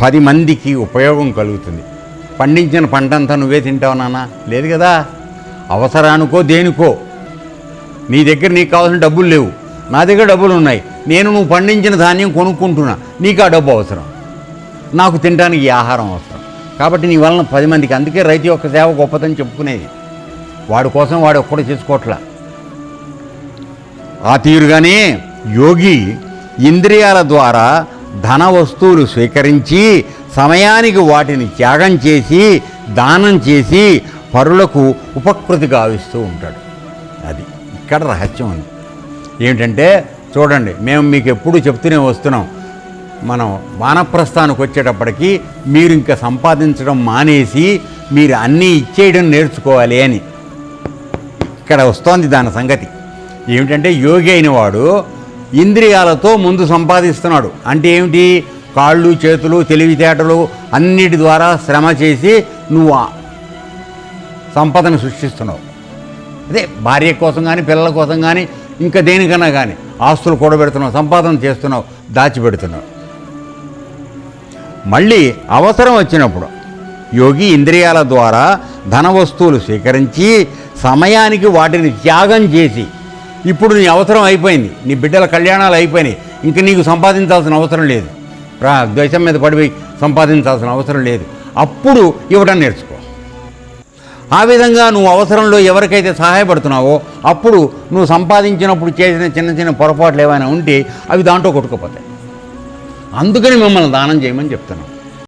10 మందికి ఉపయోగం కలుగుతుంది. పండించిన పంటంతా నువ్వే తింటావు నాన్న? లేదు కదా. అవసరానికో దేనికో నీ దగ్గర నీకు కావాల్సిన డబ్బులు లేవు, నా దగ్గర డబ్బులు ఉన్నాయి. నువ్వు పండించిన ధాన్యం కొనుక్కుంటున్నా, నీకు ఆ డబ్బు అవసరం, నాకు తినడానికి ఈ ఆహారం అవసరం. కాబట్టి నీ వలన 10 మందికి. అందుకే రైతు యొక్క సేవ గొప్పదని చెప్పుకునేది. వాడి కోసం వాడు ఒక్కడు చేసుకోవట్లా. ఆ తీరుగానే యోగి ఇంద్రియాల ద్వారా ధన వస్తువులు స్వీకరించి సమయానికి వాటిని త్యాగం చేసి దానం చేసి పరులకు ఉపకృతి గావిస్తూ ఉంటాడు. అది ఇక్కడ రహస్యం ఉంది. ఏమిటంటే చూడండి, మేము మీకు ఎప్పుడూ చెప్తూనే వస్తున్నాం, మనం వానప్రస్థానికి వచ్చేటప్పటికి మీరు ఇంకా సంపాదించడం మానేసి మీరు అన్నీ ఇచ్చేయడం నేర్చుకోవాలి అని. ఇక్కడ వస్తోంది దాని సంగతి. ఏమిటంటే యోగి అయిన వాడు ఇంద్రియాలతో ముందు సంపాదిస్తున్నాడు. అంటే ఏమిటి? కాళ్ళు చేతులు తెలివితేటలు అన్నిటి ద్వారా శ్రమ చేసి నువ్వు సంపదను సృష్టిస్తున్నావు. అదే భార్య కోసం కానీ పిల్లల కోసం కానీ ఇంకా దేనికన్నా కానీ ఆస్తులు కూడబెడుతున్నావు, సంపాదన చేస్తున్నావు, దాచిపెడుతున్నావు. మళ్ళీ అవసరం వచ్చినప్పుడు యోగి ఇంద్రియాల ద్వారా ధన వస్తువులు స్వీకరించి సమయానికి వాటిని త్యాగం చేసి, ఇప్పుడు నీ అవసరం అయిపోయింది, నీ బిడ్డల కళ్యాణాలు అయిపోయినాయి, ఇంక నీకు సంపాదించాల్సిన అవసరం లేదు, ద్వేషం మీద పడిపోయి సంపాదించాల్సిన అవసరం లేదు, అప్పుడు ఇవ్వడం నేర్చుకో. ఆ విధంగా నువ్వు అవసరంలో ఎవరికైతే సహాయపడుతున్నావో అప్పుడు నువ్వు సంపాదించినప్పుడు చేసిన చిన్న చిన్న పొరపాట్లు ఏమైనా ఉంటే అవి దాంట్లో కొట్టుకుపోతాయి. అందుకని మిమ్మల్ని దానం చేయమని చెప్తున్నాను.